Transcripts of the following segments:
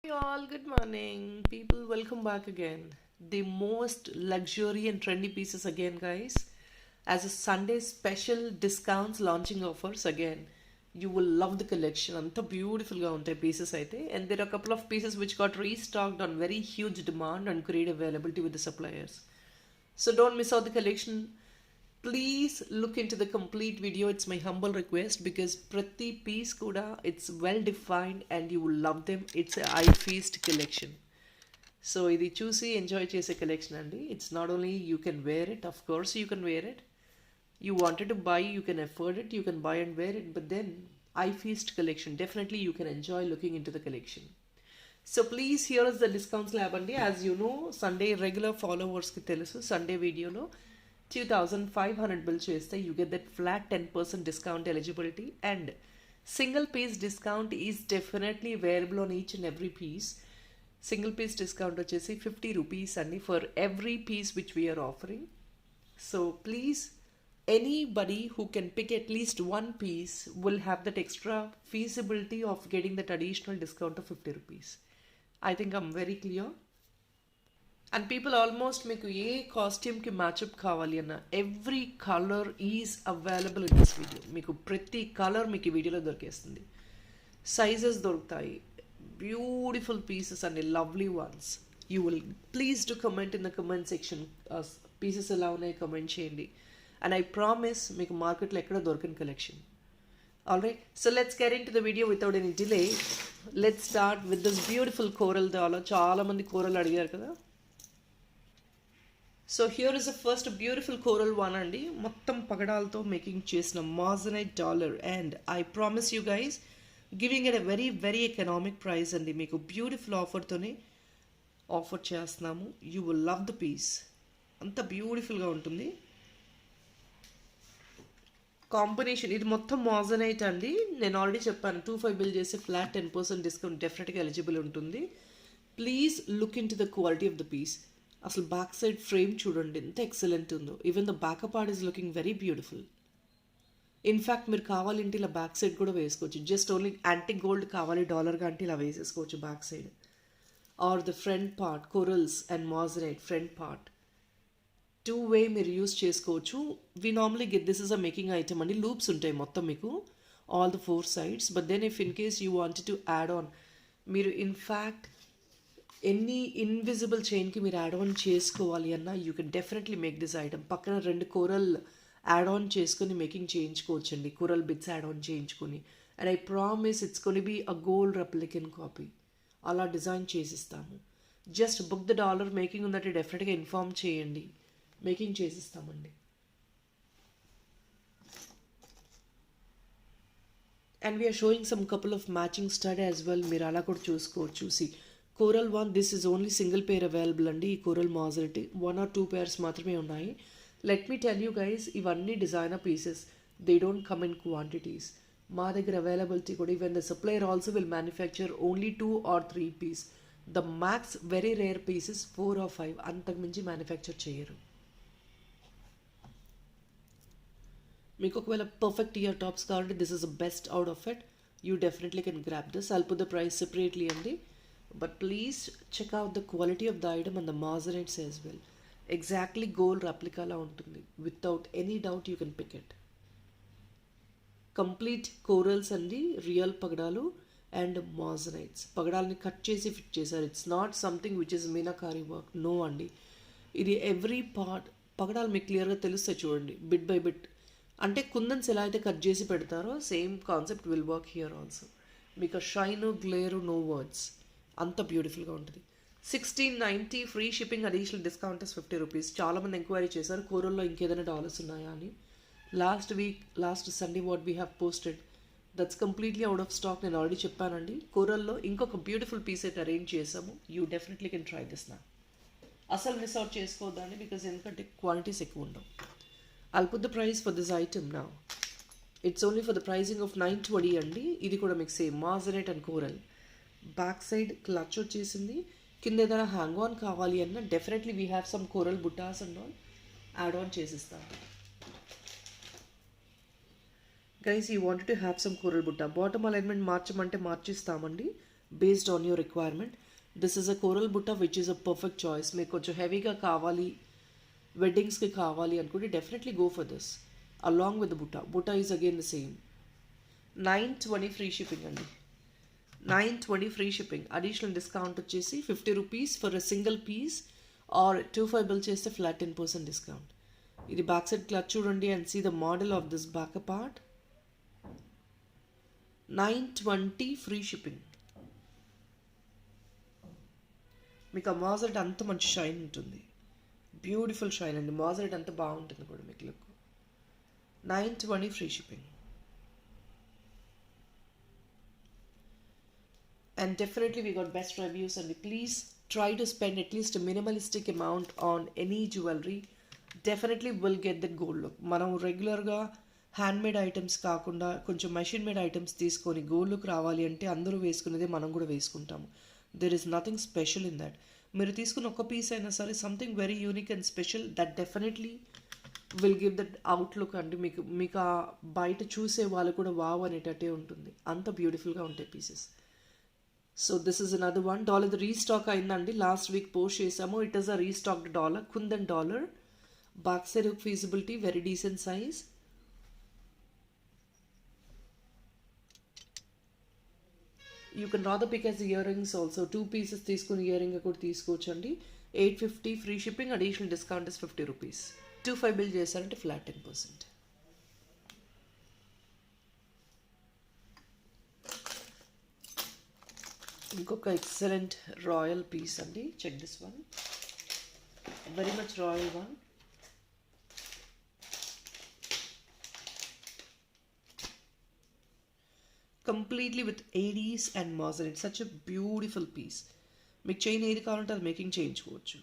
Hey all, good morning. People, welcome back again. The most luxury and trendy pieces again, guys. As a Sunday special discounts launching offers again. You will love the collection. Anta beautiful ga untayi pieces aithe. And there are a couple of pieces which got restocked on very huge demand and great availability with the suppliers. So don't miss out the collection. Please look into the complete video. It's my humble request because prati piece kuda it's well defined and you will love them. It's a eye feast collection. So ఇది చూసి enjoy చేసే collection అండి. It's not only you can wear it, of course you can wear it. You wanted to buy, you can afford it, you can buy and wear it, but then eye feast collection, definitely you can enjoy looking into the collection. So please, here is the discounts lab andi. As you know, Sunday regular followers ki telusu Sunday video lo 2500 bill cheste you get that flat 10% discount eligibility, and single piece discount is definitely available on each and every piece. Single piece discount వచ్చేసి 50 rupees అండి for every piece which we are offering. So please, anybody who can pick at least one piece will have that extra feasibility of getting that additional discount of 50 rupees. I think I'm very clear. And people almost మీకు ఏ కాస్ట్యూమ్కి మ్యాచప్ కావాలి అన్న every colour is available in this video. మీకు ప్రతి colour మీకు ఈ వీడియోలో దొరికేస్తుంది. Sizes దొరుకుతాయి. Beautiful pieces అండి, lovely once. You will please to comment in the comment section. Pieces ఎలా ఉన్నాయి కమెంట్ చేయండి. అండ్ ఐ ప్రామిస్ మీకు మార్కెట్లో ఎక్కడ దొరకని collection. Alright, so let's get into the video without any delay. Let's start with this beautiful coral dollar. చాలా మంది coral అడిగారు కదా. So here is the first beautiful coral one అండి. మొత్తం పగడాలతో మేకింగ్ చేసిన moissanite dollar, and I promise you guys giving at a very very economic price అండి. మీకు బ్యూటిఫుల్ ఆఫర్తోనే ఆఫర్ చేస్తున్నాము. You will love the piece. అంత బ్యూటిఫుల్గా ఉంటుంది. కాంబినేషన్ ఇది మొత్తం మాజనైట్ అండి. నేను ఆల్రెడీ చెప్పాను 25 బిల్ చేస్తే ఫ్లాట్ 10% డిస్కౌంట్ డెఫినెట్గా ఎలిజిబుల్ ఉంటుంది. Please look into the quality of the piece. అసలు బ్యాక్ సైడ్ ఫ్రేమ్ చూడండి ఎంత ఎక్సలెంట్ ఉందో. Even the backup part is looking very beautiful. In fact మీరు కావాలంటే ఇలా బ్యాక్ సైడ్ కూడా వేసుకోవచ్చు. జస్ట్ ఓన్లీ యాంటిక్ గోల్డ్ కావాలి డాలర్గా అంటే ఇలా వేసేసుకోవచ్చు back side. Or the front part corals and moissanite front part two way మీరు యూస్ చేసుకోవచ్చు. We normally get this is a making item అండి. లూప్స్ ఉంటాయి మొత్తం మీకు all the 4 sides. But then if in case you wanted to add on, మీరు in fact ఎన్ని invisible చైన్కి మీరు యాడ్ ఆన్ చేసుకోవాలి అన్నా you can definitely make this item. పక్కన 2 కోరల్ యాడ్ ఆన్ చేసుకొని మేకింగ్ చేయించుకోవచ్చు అండి. కోరల్ బిట్స్ యాడ్ ఆన్ చేయించుకొని. And I promise it's gonna be a gold replicant copy. అలా డిజైన్ చేసిస్తాము. Just book the dollar. Making ఉందంటే డెఫినెట్గా ఇన్ఫార్మ్ చేయండి, మేకింగ్ చేసిస్తామండి. And we're showing some couple of matching stud as well. మీరు అలా కూడా చూసుకోవచ్చు. See coral one this is only single pair available అండి. ఈ కోరల్ మాజరిటీ 1 or 2 pairs మాత్రమే ఉన్నాయి. Let me tell you guys, ఇవన్నీ designer pieces. They don't come in quantities. మా దగ్గర అవైలబిలిటీ కూడా even the supplier also will manufacture only 2 or 3 piece. The max very rare pieces 4 or 5, అంతకుమించి manufacture చేయరు. మీకు ఒకవేళ పర్ఫెక్ట్ ఇయర్ టాప్స్ కావాలంటే this is the best out of it. You definitely can grab this. I'll put the price separately అండి. But please check out the quality of the item and the mozzarella as well. Exactly gold replica la untundi. Without any doubt you can pick it. Complete corals andi, real pagadalu and mozzarella. Pagadalni cut chesi fit chesaru. It's not something which is meenakari work. No andi. Idi every part పగడాలు మీకు క్లియర్గా తెలుస్తాయి చూడండి, bit by bit. అంటే కుందన్స్ ఎలా అయితే cut చేసి పెడతారో same concept will work here also. మీకు షైను గ్లేరు నో వర్డ్స్, అంత బ్యూటిఫుల్గా ఉంటుంది. 1690 free shipping, additional discount is 50 rupees. చాలామంది ఎంక్వైరీ చేశారు కోరల్లో ఇంకేదైనా డాలర్స్ ఉన్నాయా అని. Last Sunday what we have posted that's completely out of stock. నేను ఆల్రెడీ చెప్పానండి. కోరల్లో ఇంకొక బ్యూటిఫుల్ పీస్ అయితే అరేంజ్ చేసాము. You definitely can try this నా. అసలు మిస్ అవుట్ చేసుకోవద్దండి, బికాజ్ ఎందుకంటే క్వాంటిటీస్ ఎక్కువ ఉండవు. I'll put the price for this item now. It's only for the pricing of 920 అండి. ఇది కూడా మీకు same moissanite and coral. Back side clutch వచ్చేసింది. కింద ఏదైనా హ్యాంగ్ ఆన్ కావాలి అన్న definitely we have some coral butas and I'll add on చేసిస్తాను. Guys, you wanted to have some coral buta. Bottom alignment మార్చమంటే మార్చిస్తామండి. based on your requirement. This is a coral butta which is a perfect choice. మీకు కొంచెం హెవీగా కావాలి, వెడ్డింగ్స్కి కావాలి అనుకుంటే definitely go for this along with బుట్ట. బుట్ట is again the same. 920 free shipping అండి. 920 ఫ్రీ షిప్పింగ్. అడిషనల్ డిస్కౌంట్ వచ్చేసి 50 rupees for a single piece or 25 bill చేస్తే ఫ్లాట్ 10% డిస్కౌంట్. ఇది బ్యాక్ సైడ్ క్లచ్ చూడండి and see the model of this back part. 920 free shipping. మీకు ఆ మాజరెట్ అంత మంచి shine ఉంటుంది, బ్యూటిఫుల్ షైన్ అండి. మాజరెట్ అంత బాగుంటుంది కూడా మీకు look. 920 free shipping. And definitely we got best reviews, and please try to spend at least a minimalistic amount on any jewelry. Definitely will get that gold look. మనం రెగ్యులర్గా handmade items కాకుండా కొంచెం machine made items తీసుకొని gold look రావాలి అంటే అందరూ వేసుకునేదే మనం కూడా వేసుకుంటాము. There is nothing special in that. మీరు తీసుకున్న ఒక పీస్ అయినా సరే something very unique and special that definitely will give that outlook అండి. మీకు ఆ బయట చూసే వాళ్ళు కూడా వావ్ అనేటట్టే ఉంటుంది, అంత బ్యూటిఫుల్గా ఉంటాయి pieces. So this is another one. Dollar restock అయిందండి, లాస్ట్ వీక్ పోస్ట్ చేసాము. It is a restocked dollar, kundan dollar. Back side feasibility very decent size. You can rather pick as earrings also. 2 pieces తీసుకుని earring కూడా తీసుకోవచ్చు అండి. 850 free shipping. Additional discount is 50 rupees. 25 bill చేశారంటే flat 10%. ఇంకొక excellent royal piece అండి. Check this one, very much royal one. Completely with ADs and moissanite. Such a beautiful piece. మీకు chain ఏది కావాలంటే అది మేకింగ్ చేయించుకోవచ్చు.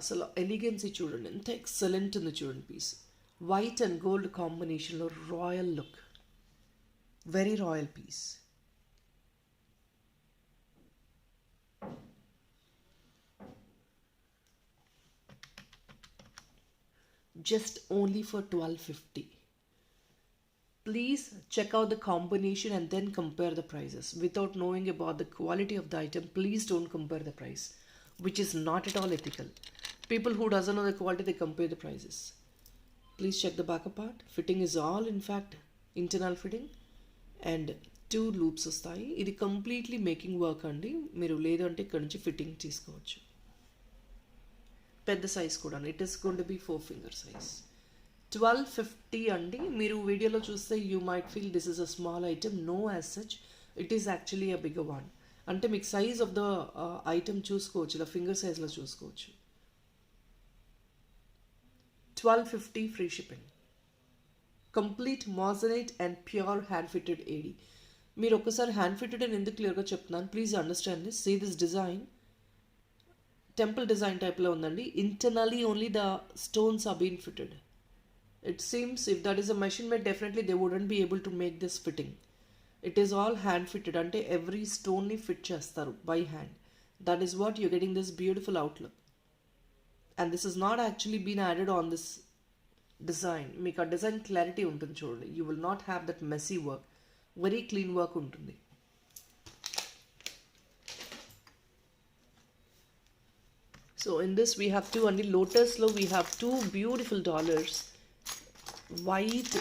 అసలు ఎలిగెన్సీ చూడండి ఎంత ఎక్సలెంట్ ఉంది చూడండి పీస్. వైట్ అండ్ గోల్డ్ కాంబినేషన్లో royal look, very royal piece. Just only for 1250. Please check out the combination and then compare the prices. Without knowing about the quality of the item, please don't compare the price, which is not at all ethical. People who doesn't know the quality, they compare the prices. Please check the back part. Fitting is all in fact internal fitting and 2 loops వస్తాయి. ఇది completely making work అండి. మీరు లేదు అంటే ఇక్కడ నుంచి fitting తీసుకోవచ్చు. పెద్ద సైజ్ కూడా, it is going to be 4 finger size. 1250 అండి. మీరు వీడియోలో చూస్తే you might feel this is a small item. No as such, it is actually a bigger one. అంటే మీకు సైజ్ ఆఫ్ ద ఐటమ్ చూసుకోవచ్చు, ఇలా ఫింగర్ సైజ్లో చూసుకోవచ్చు. 1250 free shipping. Complete moissanite and pure hand fitted AD. మీరు ఒక్కసారి hand fitted అని ఎందుకు క్లియర్గా చెప్తున్నాను, please understand this. See this design temple design టైప్లో ఉందండి. Internally only the stones are been fitted. It seems if that is a machine made definitely they wouldn't be able to make this fitting. It is all hand fitted, అంటే every స్టోన్ని fit చేస్తారు by hand. That is what you getting this beautiful outlook. And this is not actually been added on this design. మీకు ఆ design clarity ఉంటుంది చూడండి. You will not have that messy work, very clean work ఉంటుంది. So in this we have 2 only lotusలో we have 2 beautiful dollars. White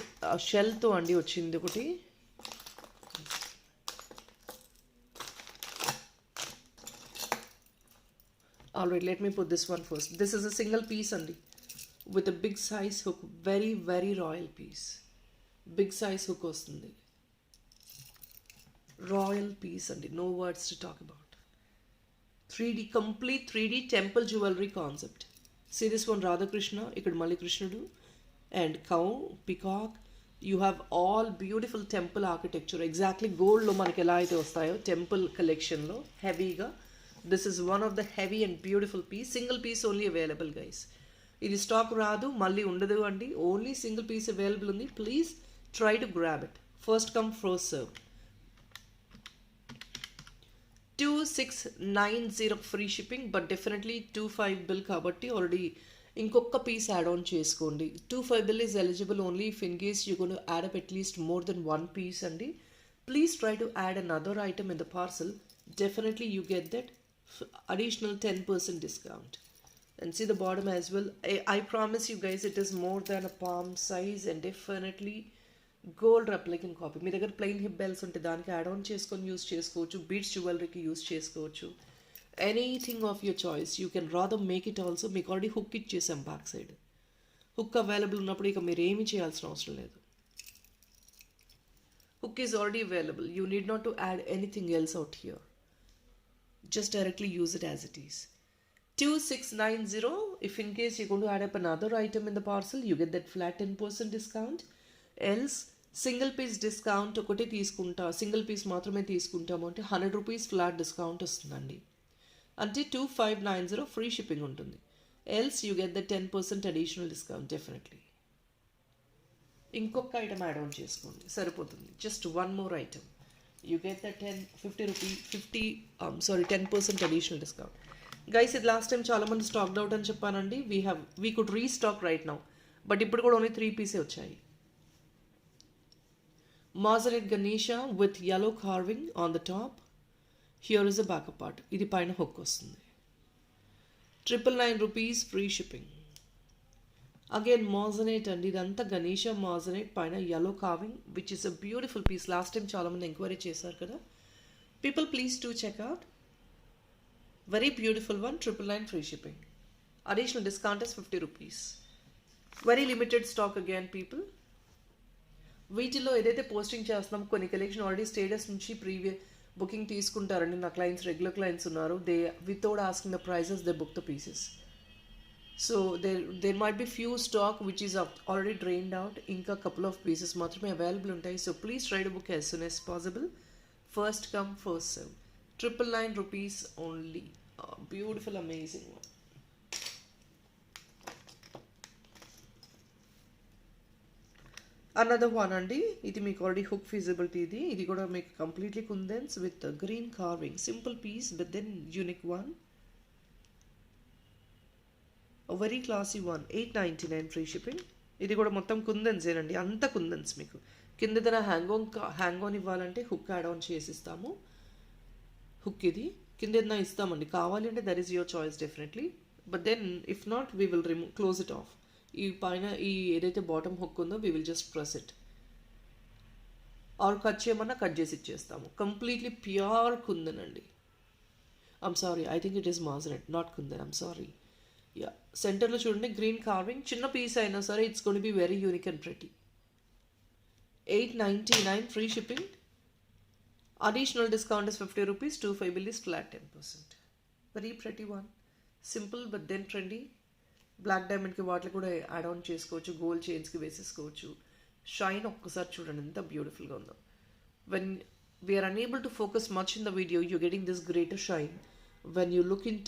షెల్తో అండి వచ్చింది ఒకటి. Alright, let me put this one first. This is a single piece అండి with a big size hook. Very very royal piece. Big size hook వస్తుంది. Royal piece అండి, no words to talk about. 3D, complete 3D temple jewelry concept. See this one, Radha Krishna, ikkada Malli Krishnudu and cow, peacock. You have all beautiful temple architecture. Exactly gold lo manaki ela aithe vastayo temple collection lo heavy ga. This is one of the heavy and beautiful piece. Single piece only available guys. Idi stock raadu malli undadu andi. Only single piece available undi. Please try to grab it. First come first serve. 2690 free shipping, but definitely 25 bill kabatti already ఇంకొక piece add on చేసుకోండి. 25 bill is eligible only if in case you're going to add up at least more than one piece అండి. Please try to add another item in the parcel. Definitely you get that additional 10% discount. And see the bottom as well. I promise you guys it is more than a palm size and definitely gold replicant copy. మీ దగ్గర plain hip bells ఉంటే దానికి add on చేసుకొని use చేసుకోవచ్చు. Beads జ్యువెలరీకి use చేసుకోవచ్చు. Anything of your choice you can rather make it also. మీకు already hook ఇచ్చేసాం back side. Hook available ఉన్నప్పుడు ఇక మీరు ఏమీ చేయాల్సిన అవసరం లేదు. Hook is already available. You need not to add anything else out here. Just directly use it as it is. 2690. If in case you're going to add up another item in the parcel, you get that flat 10% discount. Else, single piece discount ఒకటి తీసుకుంటా, single piece మాత్రమే తీసుకుంటాము అంటే 100 rupees flat discount వస్తుందండి. అంటే 2590 free shipping ఉంటుంది. Else you get the 10% additional discount definitely. ఇంకొక item add on చేసుకోండి సరిపోతుంది. Just one more item you get the 10% additional discount. Guys ఇది లాస్ట్ టైం చాలా మంది స్టాక్డ్ అవుట్ అని చెప్పానండి. We could restock right now, but ఇప్పుడు కూడా ఓన్లీ 3 పీసే వచ్చాయి. Mozaret Ganesha with yellow carving on the top. Here is a backup part. ఇది పైన హుక్ వస్తుంది. 999 rupees free shipping. Again Mozaret అండి, ఇదంతా గణేషా Mozaret పైన yellow carving which is a beautiful piece. Last time చాలా మంది ఎంక్వైరీ చేశారు కదా. People please do check out. Very beautiful one. 999 free shipping. Additional discount is 50 rupees. Very limited stock again people. వీటిలో ఏదైతే posting చేస్తున్నాం కొన్ని collection already status నుంచి previous booking తీసుకుంటారండి. నా క్లయింట్స్ రెగ్యులర్ క్లయింట్స్ ఉన్నారు. They without asking the prices they book the pieces. So there might be few stock which is already drained out. ఇంకా couple of pieces మాత్రమే available ఉంటాయి. So please try to book as soon as possible. First come first serve. 999 rupees only. Beautiful, amazing one. Another one అండి, ఇది మీకు already hook feasibility. ఇది కూడా మీకు completely kundans with green carving. Simple piece but then unique one. Very classy one. 899 free shipping. ఇది కూడా మొత్తం కుందన్సేనండి, అంత కుందన్స్. మీకు కింద హ్యాంగ్ ఆన్ ఇవ్వాలంటే హుక్ యాడ్ ఆన్ చేసిస్తాము. హుక్ ఇది కింద ఏదైనా ఇస్తామండి, కావాలి అంటే that is your choice definitely. But then if not we will close it off. ఈ పైన ఈ ఏదైతే బాటమ్ హుక్ ఉందో we will just press it. Are cut చేయమన్నా కట్ చేసి ఇచ్చేస్తాము. కంప్లీట్లీ ప్యూర్ కుందన్ అండి. I'm sorry, I think it is Mozaret, not kundan. I'm sorry. Yeah, సెంటర్లో చూడండి గ్రీన్ కార్వింగ్. చిన్న పీస్ అయినా సరే it's gonna be very unique and pretty. 899 free shipping. Additional discount is 50 rupees. 25 bill is flat 10%. Very pretty one. Simple but then trendy. Black డైమండ్కి వాటికి కూడా add on చేసుకోవచ్చు. Gold చైన్స్కి వేసేసుకోవచ్చు. షైన్ ఒక్కసారి చూడండి ఎంత బ్యూటిఫుల్గా ఉందో. When we're unable to focus much in the video you getting this greater shine when you look in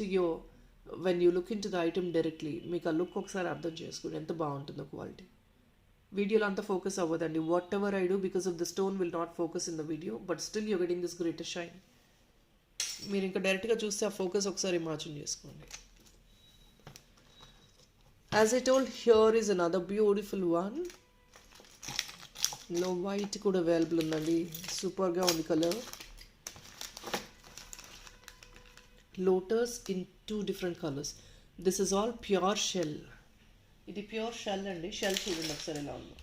to the item directly. మీకు ఆ లుక్ ఒకసారి అర్థం చేసుకోండి ఎంత బాగుంటుందో క్వాలిటీ. వీడియోలో అంతా ఫోకస్ అవ్వదండి. What ever I do because of the stone will not focus in the video but still you getting this greater shine. మీరు ఇంకా డైరెక్ట్గా చూస్తే ఆ ఫోకస్ ఒకసారి ఇమాజిన్ చేసుకోండి. As I told, here is another beautiful one. No white కూడా available ఉందండి. సూపర్గా ఉంది colour. Lotus in 2 different colors. This is all pure shell. ఇది ప్యూర్ షెల్ అండి. షెల్ చూడండి ఒకసారి ఎలా ఉందో.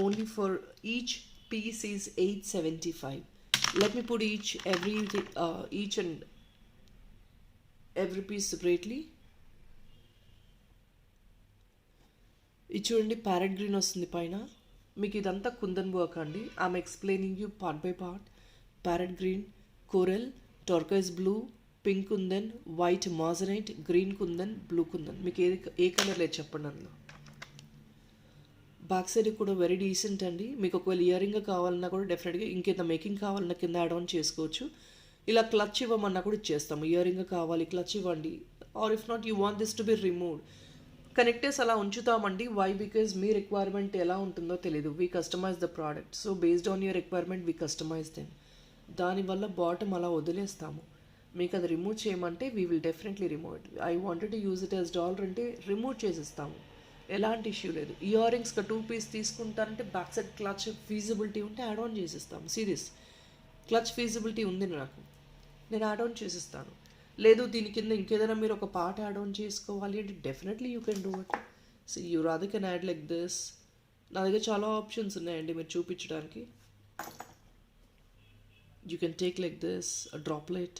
Only for each piece is 875. Let me put each and every piece separately. ఇది చూడండి ప్యారెట్ గ్రీన్ వస్తుంది పైన. మీకు ఇదంతా కుందన్ వర్క్ అండి. I'm explaining you part by part. Parrot green, coral, turquoise blue, pink kundan, white Mozaret, green kundan, blue kundan. మీకు ఏ colour లేదు చెప్పండి అందులో. బ్యాక్ సైడ్ కూడా వెరీ డీసెంట్ అండి. మీకు ఒకవేళ ఇయరింగ్ కావాలన్నా కూడా డెఫినెట్గా ఇంకేదా మేకింగ్ కావాలన్నా కింద యాడ్ ఆన్ చేసుకోవచ్చు. ఇలా క్లచ్ ఇవ్వమన్నా కూడా ఇచ్చేస్తాము. ఇయరింగ్ కావాలి క్లచ్ ఇవ్వండి. Or if not you want this to be removed connectors అలా ఉంచుతామండి. వై? బికాజ్ మీ రిక్వైర్మెంట్ ఎలా ఉంటుందో తెలియదు. We customise the product. So based on your requirement we customise them. దానివల్ల బాటమ్ అలా వదిలేస్తాము. మీకు అది రిమూవ్ చేయమంటే we will definitely remove it. I wanted to use it as dollar అంటే రిమూవ్ చేసేస్తాము. ఎలాంటి ఇష్యూ లేదు. ఇయర్ రింగ్స్కి 2 పీస్ తీసుకుంటారంటే బ్యాక్ సైడ్ క్లచ్ ఫీజిబిలిటీ ఉంటే యాడ్ ఆన్ చేసేస్తాము. సీరియస్, క్లచ్ ఫీజిబిలిటీ ఉంది నాకు, నేను యాడ్ ఆన్ చేసిస్తాను. లేదు దీని కింద ఇంకేదైనా మీరు ఒక పార్ట్ యాడ్ ఆన్ చేసుకోవాలి అంటే definitely you can do it. So you rather can add like this. నా దగ్గర చాలా ఆప్షన్స్ ఉన్నాయండి మీరు చూపించడానికి. You can take like this a droplet.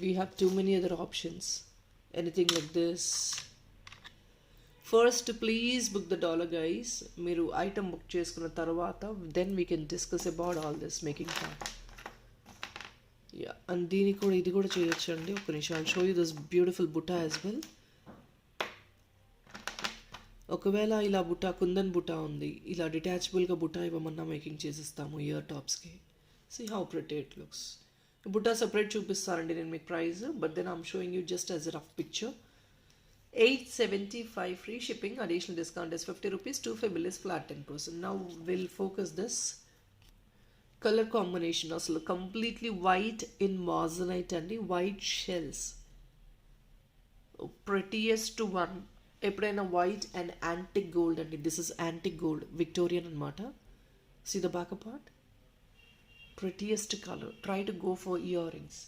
We have too many other options. Anything like this. First please book the dollar guys. మీరు item book చేసుకున్న తర్వాత then we can discuss about all this making part. Yeah, and దీనికి కూడా ఇది కూడా చేయొచ్చు అండి. ఒక నిమిషం, I'll show you this beautiful buta as well. ఒకవేళ ఇలా బుటా కుందన్ బుటా ఉంది, ఇలా డిటాచబుల్గా బుటా ఇవ్వమన్నా మేకింగ్ చేసిస్తాము ఇయర్ టాప్స్కి. See how pretty it looks. Buta separate చూపిస్తానండి నేను మీకు price, but then I'm showing you just as a rough picture. 875 free shipping, additional discount is 50 rupees, 25 bill is flat 10%. Now we'll focus this color combination. Also completely white in moissanite and the white shells. Prettiest one. Epudaina white and antique gold and this is antique gold, Victorian anamata. See the back part? Prettiest color. Try to go for earrings.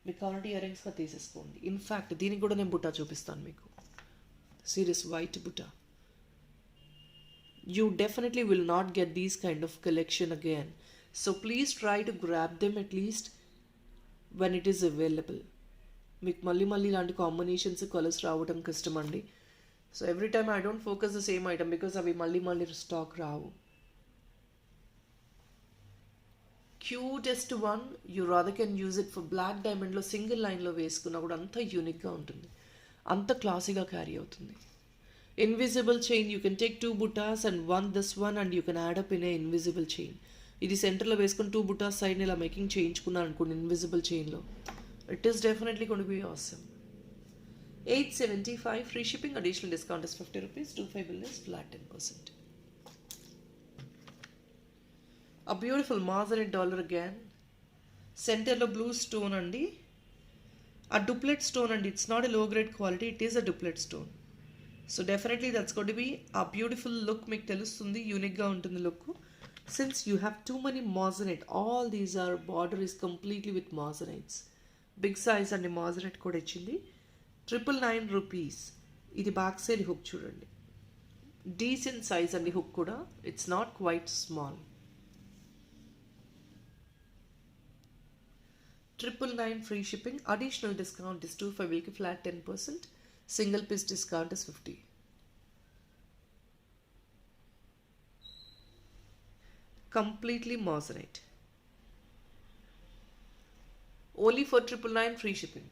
మీ కావాలంటే year రింగ్స్గా తీసేసుకోండి. In fact దీనికి కూడా నేను బుట్టా చూపిస్తాను మీకు. Serious white butta. You definitely will not get these kind of collection again. So please try to grab them at least when it is available. మీకు మళ్ళీ మళ్ళీ ఇలాంటి కాంబినేషన్స్ కలర్స్ రావడం కష్టం అండి. So every time I don't focus the same item because అవి మళ్ళీ stock రావు. Cutest one, you rather can use it for black డైమండ్లో సింగిల్ లైన్లో వేసుకున్నా కూడా అంత యూనిక్గా ఉంటుంది, అంత క్లాసీగా క్యారీ అవుతుంది. Invisible chain, you can take 2 బుటాస్ and this one and you can add up in a invisible chain. ఇది సెంటర్లో వేసుకొని 2 బుటాస్ సైడ్ని ఇలా మేకింగ్ చేయించుకున్నాను అనుకోండి ఇన్విజిబుల్ చైన్లో. It is definitely going to be awesome. 875 free shipping, additional discount is 50 rupees, 25 bill is flat 10%. A beautiful moissanite dollar again. సెంటర్లో blue stone అండి. A duplet stone and it's not a low grade quality, it is a duplet stone. So definitely that's going to be a beautiful look. Meeku telustundi unique ga untundi look. Since you have too many moissanite, all these are border is completely with moissanites. Big size and moissanite kuda ichindi. 999 rupees. Idi back side hook chudandi. Decent size and hook kuda, it's not quite small. 999 free shipping, additional discount is 25 will ki flat 10%, single piece discount is 50. Completely moissanite, only for 999 free shipping.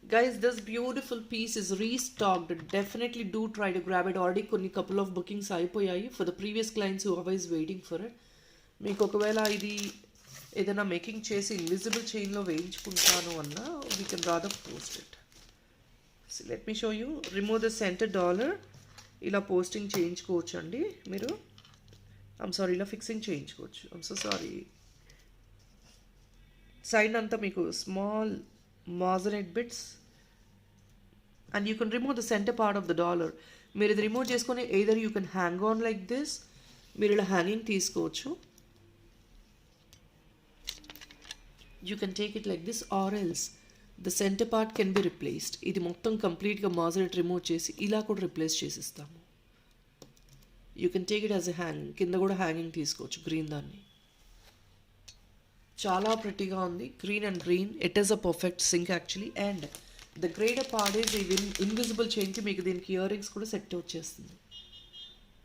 Guys, this beautiful piece is restocked. Definitely do try to grab it. Already konni couple of bookings ayipoyayi for the previous clients who are always waiting for it. మీకు ఒకవేళ ఇది ఏదైనా making చేసి invisible చైన్లో వేయించుకుంటాను అన్నా we can rather post it. So let me show you. Remove the centre dollar. ఇలా posting చేయించుకోవచ్చు అండి మీరు. సారీ, ఇలా ఫిక్సింగ్ చేయించుకోవచ్చు. So sorry. సైడ్ అంతా మీకు small moissanite bits and you can remove the center part of the dollar. మీరు ఇది రిమూవ్ చేసుకొని either you can hang on like this, మీరు ఇలా హ్యాంగింగ్ తీసుకోవచ్చు. You can take it like this or else the center part can be replaced. ఇది మొత్తం కంప్లీట్గా moissanite remove చేసి ఇలా కూడా replace చేసిస్తాము. You can take it as a hang. కింద కూడా హ్యాంగింగ్ తీసుకోవచ్చు గ్రీన్ దాన్ని. చాలా ప్రిటీగా ఉంది. Green and green, it is a perfect sync actually. And the greater part is invisible చైన్కి మీకు దీనికి ఇయర్ రింగ్స్ కూడా సెట్ వచ్చేస్తుంది.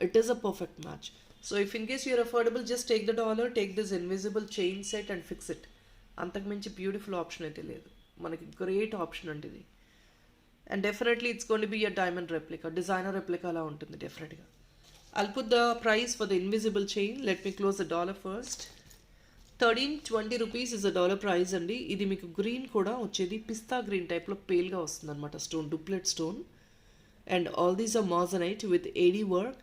It is a perfect match. So if in case you're affordable, just take the dollar, take this invisible chain set and fix it. అంతకుమించి beautiful option అయితే లేదు మనకి. Great option అండి ఇది. And definitely it's gonna be a diamond replica, designer replica అలా ఉంటుంది డెఫినెట్గా. I'll put the price for the invisible chain. Let me close the dollar first. 1320 rupees is a dollar price అండి. ఇది మీకు green కూడా వచ్చేది పిస్తా green టైప్లో పేల్గా వస్తుంది అనమాట stone, doublet stone. And all these are moissanite with AD work.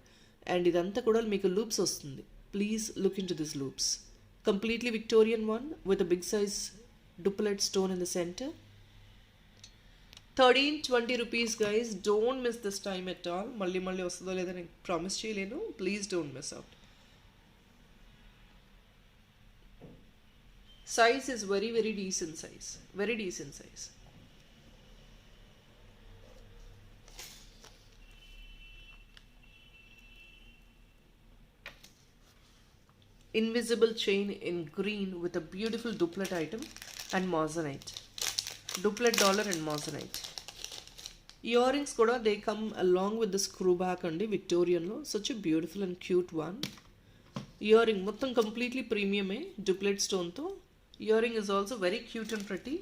And ఇదంతా కూడా మీకు లూప్స్ వస్తుంది. Please look into this loops. Completely Victorian one with a big size doublet stone in the centre. 1320 rupees guys, don't miss this time at all. మళ్ళీ వస్తుందో లేదో నేను promise చేయలేను. Please don't miss out. Size is very decent size. Very decent size. Invisible chain in green with a beautiful duplet item and moissanite. Duplet dollar and moissanite. Earrings kuda they come along with the screw back andi Victorian lo. Such a beautiful and cute one. Earring mottham completely premium duplet stone tho. Earring is also very cute and pretty.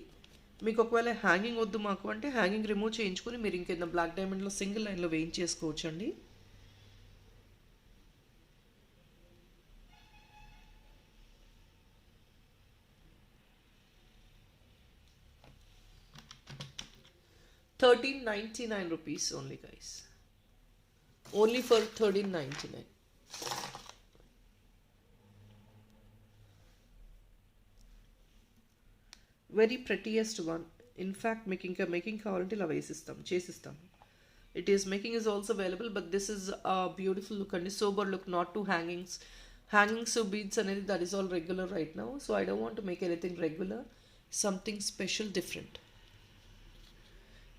మీకు ఒకవేళ hanging వద్దు మాకు అంటే hanging remove చేయించుకొని మీరు ఇంకేదైనా black డైమండ్లో single లైన్లో వేయించేసుకోవచ్చు అండి. ₹1399 only guys. Only for 1399. Very prettiest one. In fact మీకు ఇంకా మేకింగ్ కావాలంటే ఇలా చేసిస్తాం. It is making is also available, but this is beautiful look అండి. Sober look, not to hangings beads అనేది that is all regular right now. So I don't want to make anything regular, something special different.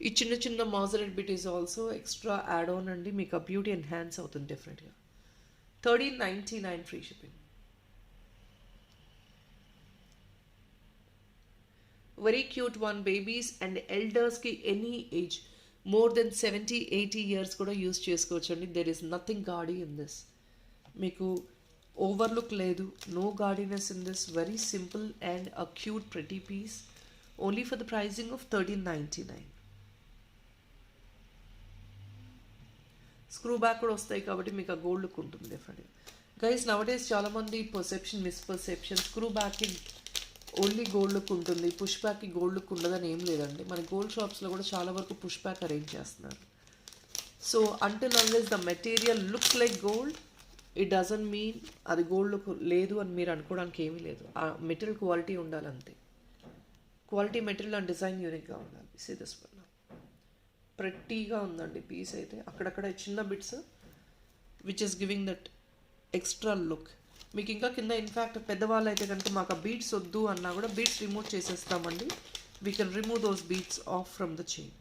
ఈ చిన్న moissanite bit is also extra add on అండి. మీకు ఆ beauty enhance అవుతుంది డిఫరెంట్గా. 1399 free shipping. Very cute one, babies and elders ki any age more than 70-80 years kuda use chesukochandi. There is nothing gaudy in this. Meeku overlook ledu, no gaudiness in this. Very simple and a cute pretty piece, only for the pricing of 1399. Screw back kuda vastayi kabatti meeku a gold look untundi different. Guys, nowadays chaala mandi misperception screw back ki only gold look ఉంటుంది, push బ్యాక్కి gold look ఉండదని ఏం లేదండి. మన gold షాప్స్లో కూడా చాలా వరకు పుష్ బ్యాక్ అరేంజ్ చేస్తున్నారు. So until unless the material looks like gold, it doesn't mean అది గోల్డ్ లుక్ లేదు అని మీరు అనుకోవడానికి ఏమీ లేదు. ఆ మెటీరియల్ క్వాలిటీ ఉండాలంతే. క్వాలిటీ మెటీరియల్ అండ్ డిజైన్ యూనిక్గా ఉండాలి. సీ దిస్ వన్, ప్రెట్టీగా ఉందండి పీస్ అయితే. అక్కడక్కడ చిన్న bits which is giving that extra look. మీకు ఇంకా కింద ఇన్ఫ్యాక్ట్ పెద్దవాళ్ళు అయితే కనుక మాకు ఆ బీడ్స్ వద్దు అన్నా కూడా బీడ్స్ రిమూవ్ చేసేస్తామండి. We can remove those beads off from the chain.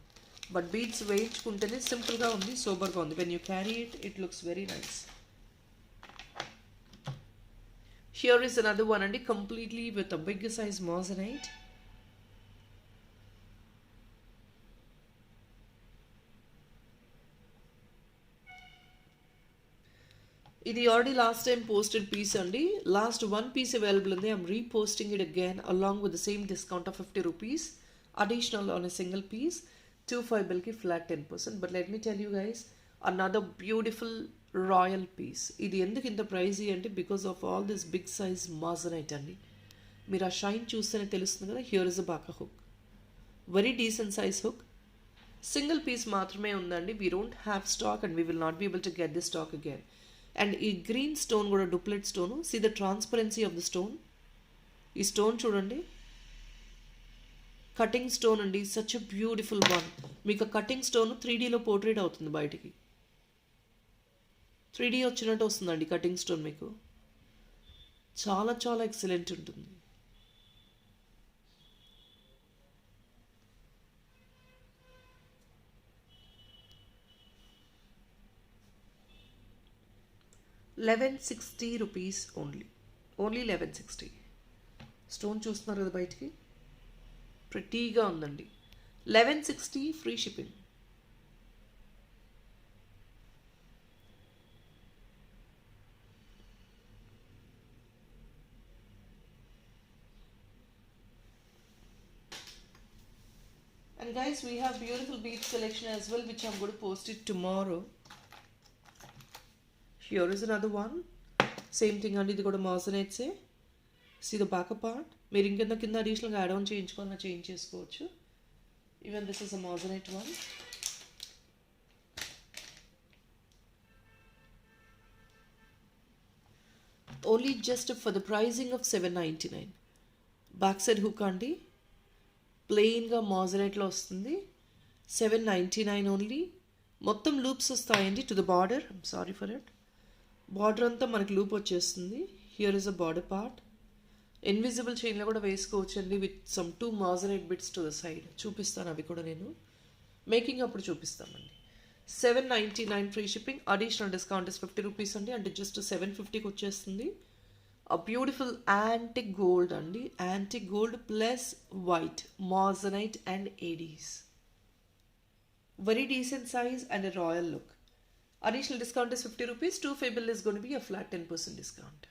But beads వేయించుకుంటేనే సింపుల్గా ఉంది, సోబర్గా ఉంది. When you carry it looks very nice. Here is another one అండి, completely with a big size moissanite. ఇది already last time posted piece అండి. Last one piece available ఉంది. I'm reposting it again along with the same discount of ₹50 additional on a single piece. 25 బిల్కి flat 10%. But let me tell you guys, another beautiful royal piece. ఇది ఎందుకు ఇంత pricey అంటే because of all this big size moissanite అండి. మీరు ఆ shine చూస్తేనే తెలుస్తుంది కదా. Here is a back hook, very decent size hook. Single piece మాత్రమే ఉందండి. We don't have stock and we will not be able to get the stock again. And ఈ green stone కూడా doublet stone. See the transparency of the stone. ఈ stone చూడండి, cutting stone అండి. Such a beautiful one. మీకు cutting stone 3Dలో portrait అవుతుంది బయటికి. 3D వచ్చినట్టు వస్తుందండి కటింగ్ స్టోన్. మీకు చాలా చాలా ఎక్సలెంట్ ఉంటుంది. ₹1160 ఓన్లీ. ఓన్లీ 1160. స్టోన్ చూస్తున్నారు కదా బయటికి, ప్రెటీగా ఉందండి. 1160 free shipping. And guys, we have beautiful beads collection as well, which I'm going to post it tomorrow. Here is another one. Same thing అండి, ఇది కూడా మాజనైట్సే. See the back part? మీరు ఇంకెంత కింద అడిషనల్గా యాడ్ ఆన్ చేయించుకోవాలన్నా చేంజ్ చేసుకోవచ్చు. Even this is a moissanite one. Only just for the pricing of $799. Back side hook అండి, ప్లెయిన్గా మోజనైట్లో వస్తుంది. $799 ఓన్లీ. మొత్తం లూప్స్ వస్తాయండి to the border. I'm sorry for it. Border అంతా మనకి లూప్ వచ్చేస్తుంది. Here is a border part. Invisible చైన్లో కూడా వేసుకోవచ్చు అండి with some 2 moissanite bits to the side. చూపిస్తాను అవి కూడా నేను మేకింగ్ అప్పుడు చూపిస్తామండి. $799 free shipping. Additional discount is ₹50 అండి, అంటే జస్ట్ $750కి వచ్చేస్తుంది. అ బ్యూటిఫుల్ యాంటిక్ గోల్డ్ అండి, antique gold plus white moissanite and Aedes. Very decent size and a royal look. Additional discount is ₹50. 2 bill is going to be a flat 10% discount.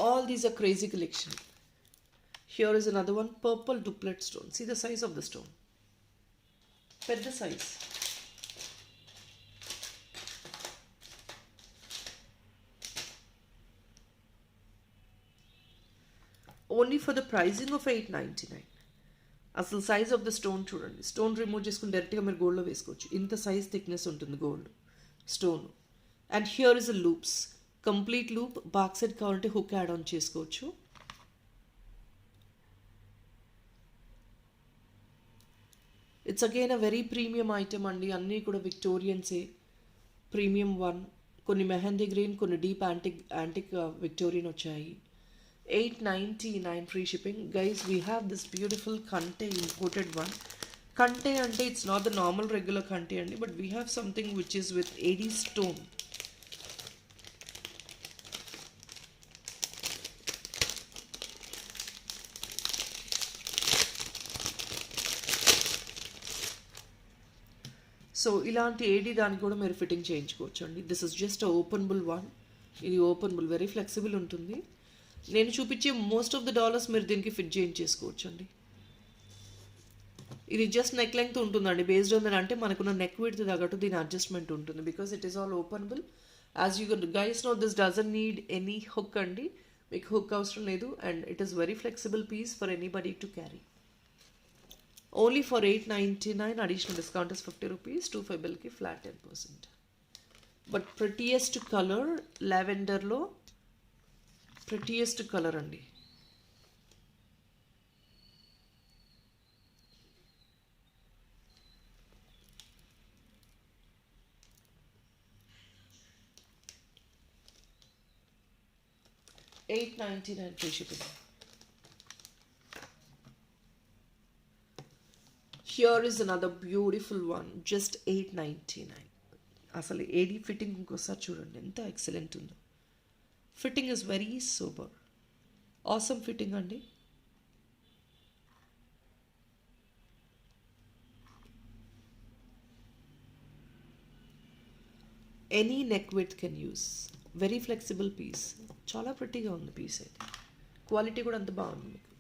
All these are crazy collection. Here is another one, purple duplet stone. See the size of the stone. Pedda size. Only for the pricing of $899. అసలు size of the stone చూడండి. Stone remove చేసుకుని డైరెక్ట్గా మీరు గోల్డ్లో వేసుకోవచ్చు. ఇంత size thickness ఉంటుంది gold stone. And here is a loops, complete loop. Back side కావాలంటే హుక్ యాడ్ ఆన్ చేసుకోవచ్చు. It's again a very premium item అండి. అన్నీ కూడా విక్టోరియన్సే, ప్రీమియం వన్. కొన్ని మెహందీ గ్రీన్, కొన్ని డీప్ యాంటిక్ విక్టోరియన్ వచ్చాయి. $899 free shipping. Guys, we have this beautiful Kante imported one. Kante ante it's not the normal regular Kante andi, but we have something which is with AD stone. So ఇలాంటి ఏడీ దానికి కూడా మీరు fitting చేయించుకోవచ్చు అండి. This is just openable one. ఇది openable, very flexible ఉంటుంది. నేను చూపించే మోస్ట్ ఆఫ్ ద డాలర్స్ మీరు దీనికి ఫిట్ చేయించేసుకోవచ్చు అండి. ఇది జస్ట్ నెక్ లెంగ్త్ ఉంటుందండి. బేస్డ్ ఆన్ దట్, అంటే మనకున్న నెక్ విడ్త్ తగ్గట్టు దీని అడ్జస్ట్మెంట్ ఉంటుంది. Because it is all openable. As you guys know, this doesn't need any hook అండి. మీకు హుక్ అవసరం లేదు. And it is very flexible piece for anybody to carry. Only for $899. Additional discount is ₹50. 2 బిల్కి flat 10%. But prettiest colour లావెండర్లో prettiest colour అండి. $899 free shipping. Here is another beautiful one, just $899. అసలు ఏడీ fitting ఇంకోసారి చూడండి ఎంత excellent ఉందో. Fitting is very super, awesome fitting అండి. Any neck with can use. Very flexible piece, చాలా ప్రిటీగా ఉంది పీస్ అయితే. క్వాలిటీ కూడా అంత బాగుంది మీకు.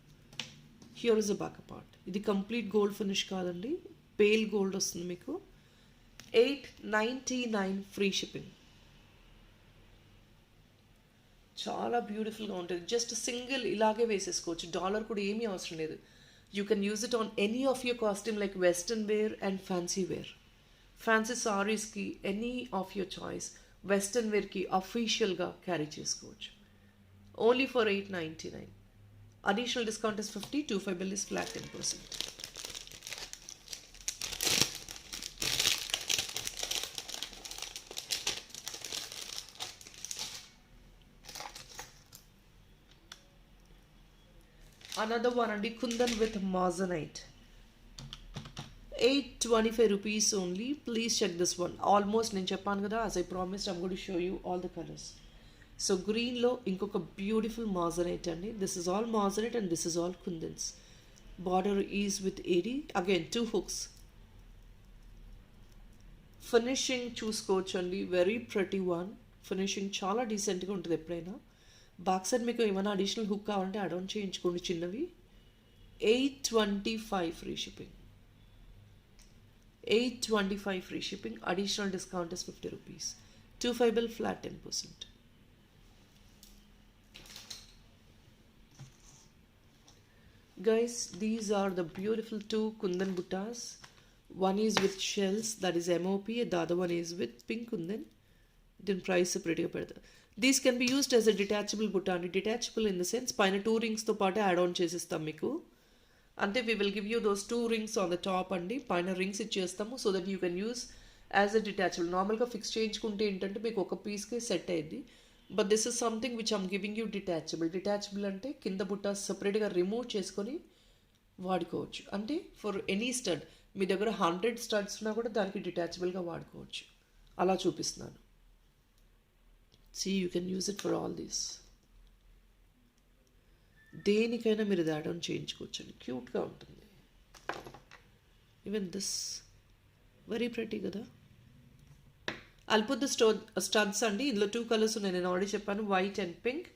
Here is a back part. ఇది కంప్లీట్ గోల్డ్ ఫినిష్ కాదండి, పేల్ గోల్డ్ వస్తుంది మీకు. $899 ఫ్రీ షిప్పింగ్. చాలా బ్యూటిఫుల్గా ఉంటుంది. జస్ట్ సింగిల్ ఇలాగే వేసేసుకోవచ్చు, డాలర్ కూడా ఏమీ అవసరం లేదు. You can use it on any of your costume like western wear and fancy wear. Fancy సారీస్కి any of your choice, western వేర్కి అఫీషియల్గా క్యారీ చేసుకోవచ్చు. Only for $899. Additional discount is 50. 25 bill is flat 10%. Another one and Kundan with Moissanite. $825 only. Please check this one. Almost నేను చెప్పాను కదా, as I promised, I'm going to show you all the colors. So green లో ఇంకొక beautiful Moissanite అండి. This is all Moissanite and this is all Kundans. Border is with AD. Again 2 hooks. Finishing చూసుకోవచ్చు అండి, very ప్రతి one. Finishing చాలా డీసెంట్గా ఉంటుంది ఎప్పుడైనా. బ్యాక్ సైడ్ మీకు ఏమైనా అడిషనల్ హుక్ కావాలంటే యాడ్ ఆన్ చేయించుకోండి చిన్నవి. $825 free shipping. $825 free shipping. Additional discount is $50. 25 bill flat 10%. Guys, these are the beautiful two kundan buttas. One is with shells, that is MOP, and the other one is with pink kundan. Then price separately పెడతారు. These can be used as a detachable butta అండి. Detachable in the sense పైన 2 రింగ్స్తో పాటు add on చేసిస్తాం మీకు. అంటే we will give you those 2 rings on the top అండి. పైన rings ఇచ్చేస్తాము so that you can use as a detachable. నార్మల్గా fix చేయించుకుంటే ఏంటంటే మీకు ఒక పీస్కి సెట్ అయ్యింది. But this is something which I'm giving you detachable. Detachable అంటే కింద బుట్ట సపరేట్గా రిమూవ్ చేసుకొని వాడుకోవచ్చు. అంటే ఫర్ ఎనీ స్టడ్ మీ దగ్గర 100 స్టడ్స్ ఉన్నా కూడా దానికి డిటాచబుల్గా వాడుకోవచ్చు. అలా చూపిస్తున్నాను. See you can use it for all these. దేనికైనా మీరు యాడ్ ఆన్ చేయించుకోవచ్చు అండి. క్యూట్గా ఉంటుంది. ఈవెన్ దిస్ వెరీ ప్రెటీ కదా. I'll put the studs అండి. ఇందులో 2 కలర్స్ ఉన్నాయి, నేను ఆల్రెడీ చెప్పాను, white and pink.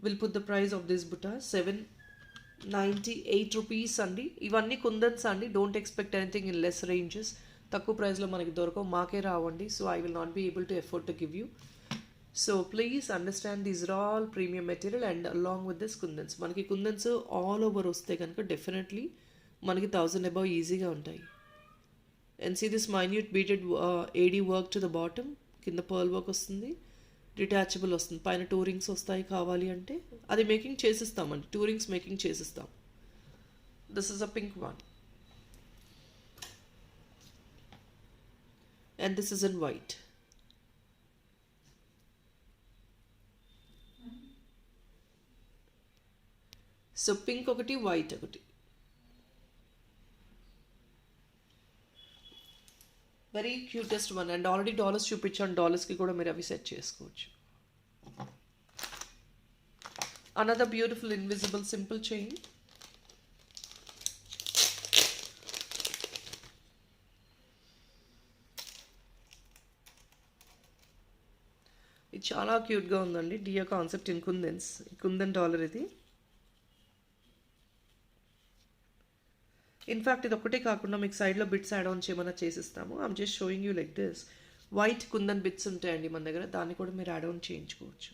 Will put the price of this బుటా 798 రూపీస్ అండి. ఇవన్నీ కుందన్స్ అండి. Don't expect anything in less ranges. తక్కువ ప్రైస్లో మనకి దొరకవు, మాకే రావండి. So I will not be able to afford to give you. So please understand these are all premium material and along with this kundans. మనకి కుందన్స్ ఆల్ ఓవర్ వస్తే కనుక definitely మనకి 1000 అబౌవ్ ఈజీగా ఉంటాయి. And see this minute beaded AD work to the bottom. కింద pearl work వస్తుంది, detachable వస్తుంది, పైన 2 రింగ్స్ వస్తాయి. కావాలి అంటే అది మేకింగ్ చేసిస్తామండి. 2 రింగ్స్ మేకింగ్ చేసిస్తాం. This is a pink one and this is in white. So pink ఒకటి, వైట్ ఒకటి. Very cutest one. And already dollars చూపించాను. డాలర్స్కి కూడా మీరు అవి సెట్ చేసుకోవచ్చు. Another beautiful invisible simple chain. ఇది చాలా క్యూట్గా ఉందండి. Diya concept in kundans. Kundan dollar ఇది. ఇన్ఫ్యాక్ట్ ఇది ఒకటే కాకుండా మీకు సైడ్లో బిట్స్ యాడ్ ఆన్ చేయమన్నా చేసిస్తాము. I'm just showing you like this. White kundan bits ఉంటాయండి మన దగ్గర, దాన్ని కూడా మీరు యాడ్ ఆన్ చేయించుకోవచ్చు.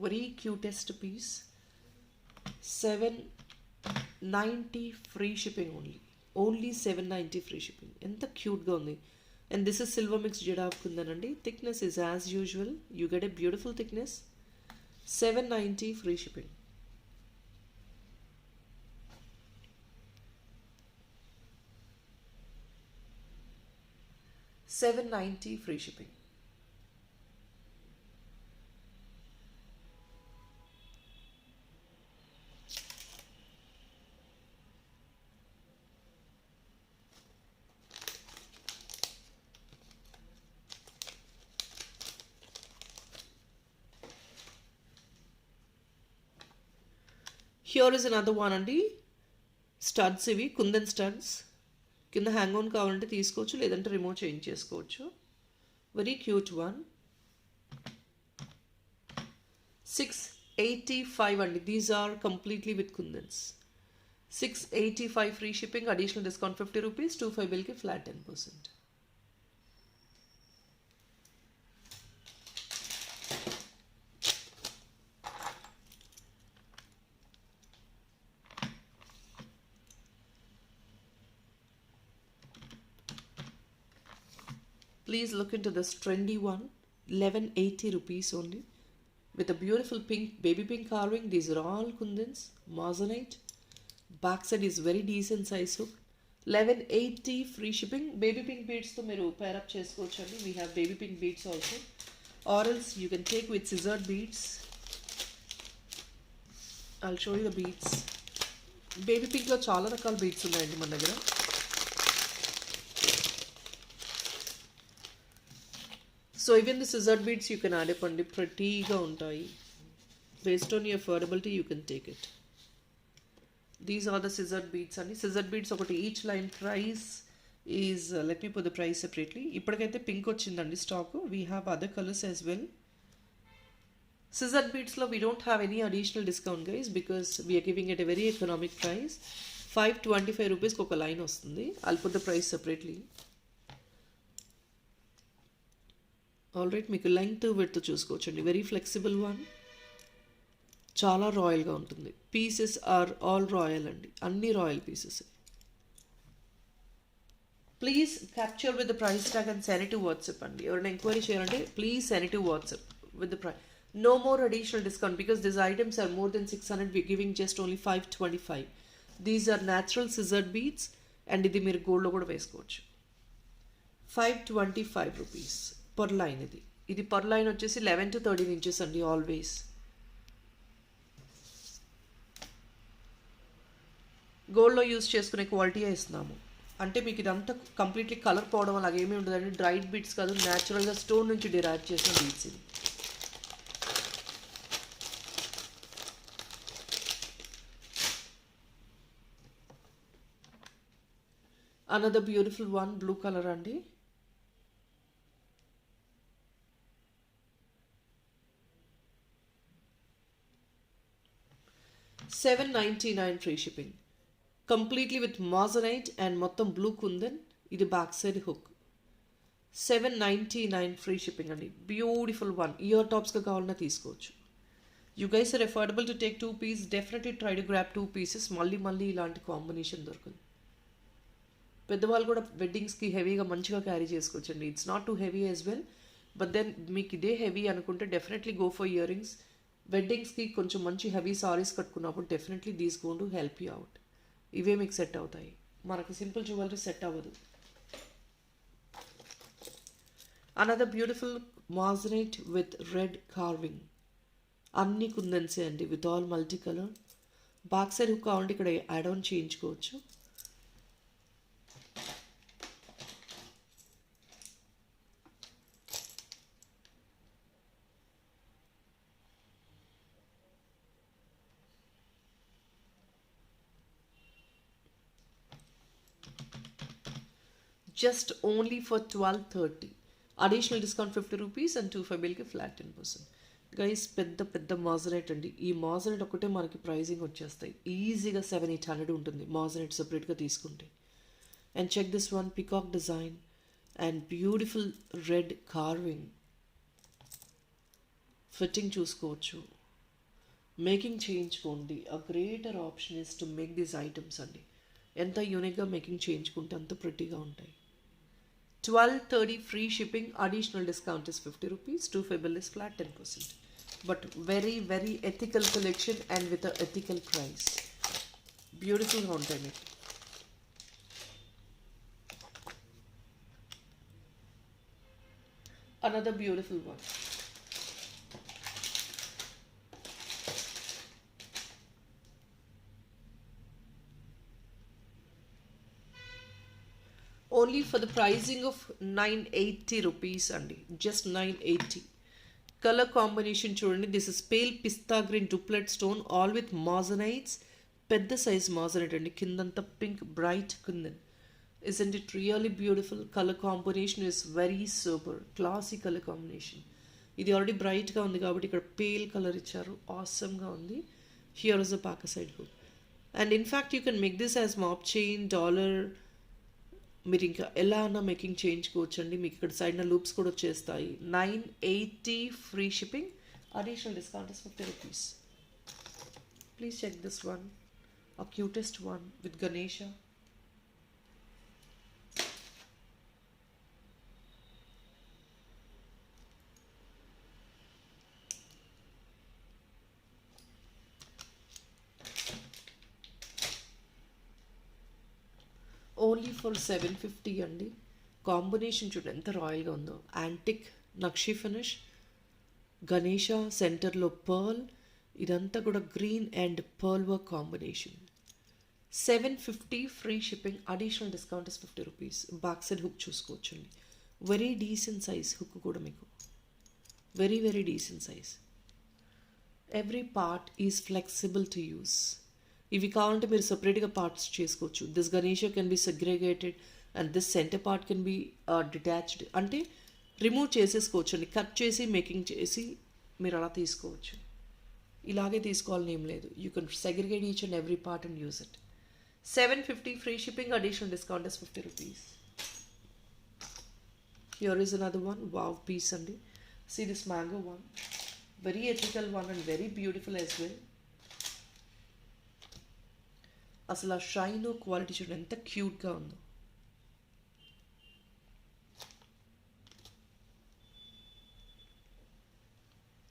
Very cutest piece. 790 free shipping only 790 free shipping. ఎంత క్యూట్గా ఉంది. And this is silver mix jadau kundan అండి. Thickness is as usual. You get a beautiful thickness. 790 free shipping. $790 free shipping. Here is another one అండి. Studs ఇవి kundan studs. కింద hang on కావాలంటే తీసుకోవచ్చు, లేదంటే రిమూవ్ చేంజ్ చేసుకోవచ్చు. Very cute one. 685 అండి. These are completely with kundans. 685 free shipping, additional discount 50 rupees, 25 బిల్కి flat 10%. Please look into this trendy one. 1180 rupees only. With a beautiful pink, baby pink carving. These are all kundans. Moissanite. Backside is very decent size hook. 1180 free shipping. Baby pink beads to meeru pair up chesukochandi. We have baby pink beads also. Or else you can take with scissored beads. I'll show you the beads. Baby pink lo chaala rakala beads unnayandi మన దగ్గర. So even the scissored beads you can add up and prettyగా ఉంటాయి. Based on your affordability you can take it. These are the scissored beads అండి. Scissored beads ఒకటి each line price is let me put the price separately. ఇప్పటికైతే pink వచ్చిందండి stock. We have other colors as well. Scissored beads లో we don't have any additional discount guys because we are giving it a very economic price. 525 rupees కి ఒక line వస్తుంది. I'll put the price separately. All right, మీకు length width చూసుకోవచ్చండి. Very flexible one, చాలా రాయల్గా ఉంటుంది. Pieces are all royal అండి, అన్ని royal pieces. Please capture with the price tag and send it to WhatsApp అండి. ఎవరైనా ఎంక్వైరీ చేయాలంటే please send it to WhatsApp with the price. No more additional discount because these items are more than 600. We're giving just only 525. These are natural scissored beads and ఇది మీరు గోల్డ్లో కూడా వేసుకోవచ్చు. 525 rupees per line. ఇది per line వచ్చేసి 11 to 13 inches అండి always. గోల్డ్లో use చేసుకునే క్వాలిటీ ఇస్తున్నాము. అంటే మీకు ఇదంతా కంప్లీట్లీ కలర్ పోవడం అలాగే ఏమీ ఉండదండి. డ్రైడ్ బీడ్స్ కాదు, న్యాచురల్గా స్టోన్ నుంచి డిరైవ్ చేసిన బీడ్స్ ఇది. Another beautiful one, blue color అండి. $799 free shipping. Completely with moissanite and మొత్తం బ్లూ కుందన్. ఇది back side hook. $799 free shipping అండి. Beautiful one. ఇయర్ టాప్స్గా కావాలన్నా తీసుకోవచ్చు. You guys are affordable to take 2 piece. Definitely try to grab 2 pieces. మళ్ళీ ఇలాంటి combination దొరకదు. పెద్దవాళ్ళు కూడా వెడ్డింగ్స్కి హెవీగా మంచిగా క్యారీ చేసుకోవచ్చండి. It's not too heavy as well, but then మీకు ఇదే హెవీ అనుకుంటే definitely go for ear rings. వెడ్డింగ్స్కి కొంచెం మంచి హెవీ సారీస్ కట్టుకున్నప్పుడు definitely these going to help you out. ఇవే మీకు సెట్ అవుతాయి, మనకి సింపుల్ జ్యువెలరీ సెట్ అవ్వదు. Another beautiful moissanite with red carving. అన్ని కుందన్సే అండి with all multi colour. Back side hook కావాలంటే ఇక్కడ యాడ్ ఆన్ చేయించుకోవచ్చు. Just only for 1230. Additional discount 50 rupees and 25 బిల్కి ఫ్లాట్ 10%. గైస్ పెద్ద మాజనైట్ అండి. ఈ మాజనైట్ ఒకటే మనకి ప్రైజింగ్ వచ్చేస్తాయి. ఈజీగా 700-800 ఉంటుంది మాజనైట్ సపరేట్గా తీసుకుంటే. And check this one, peacock design and beautiful red carving. Fitting చూసుకోవచ్చు. మేకింగ్ చేయించుకోండి. A greater option is to make these items అండి. ఎంత యూనిక్గా మేకింగ్ చేయించుకుంటే అంత ప్రిటీగా ఉంటాయి. 1230 free shipping. Additional discount is 50 rupees. 25 bill is flat 10%. But very ethical collection and with a ethical price. Beautiful content. Another beautiful one. Only for the pricing of 980 rupees అండి. Just 980. Colour combination చూడండి. This is pale pista green doublet stone all with moissanites. పెద్ద size moissanite అండి. కిందంతా pink bright kundan. Isn't it really beautiful? Colour combination is very super. Classy colour combination. ఇది already బ్రైట్గా ఉంది కాబట్టి ఇక్కడ పేల్ కలర్ ఇచ్చారు. ఆసమ్గా ఉంది. Here is a back side hook. And in fact you can make this as mop chain, dollar. మీరు ఇంకా ఎలా అన్నా మేకింగ్ చేయించుకోవచ్చండి. మీకు ఇక్కడ సైడ్న లూప్స్ కూడా వచ్చేస్తాయి. 980 free shipping. Additional discount is 50 rupees. Please check this one, a cutest one with Ganesha. Only for 750 అండి. కాంబినేషన్ చూడండి ఎంత రాయల్గా ఉందో. యాంటిక్ నక్షి ఫినిష్, గణేష సెంటర్లో పర్ల్. ఇదంతా కూడా green and pearl work combination. 750 free shipping. Additional discount is 50 rupees. Back side hook చూసుకోవచ్చండి. Very decent size hook కూడా మీకు. Very decent size. Every part is flexible to use. ఇవి కావాలంటే మీరు సపరేట్గా పార్ట్స్ చేసుకోవచ్చు. This Ganesha can be segregated and this centre part can be detached. అంటే remove చేసేసుకోవచ్చు అండి. కట్ చేసి మేకింగ్ చేసి మీరు అలా తీసుకోవచ్చు. ఇలాగే తీసుకోవాలని ఏం లేదు. You can segregate each and every part and use it. 750 free shipping. Additional discount is 50 rupees. Here is another one. Wow piece అండి. See this mango one. Very ethical one and very beautiful as well. అసలు ఆ shine quality చూడండి ఎంత క్యూట్గా ఉందో.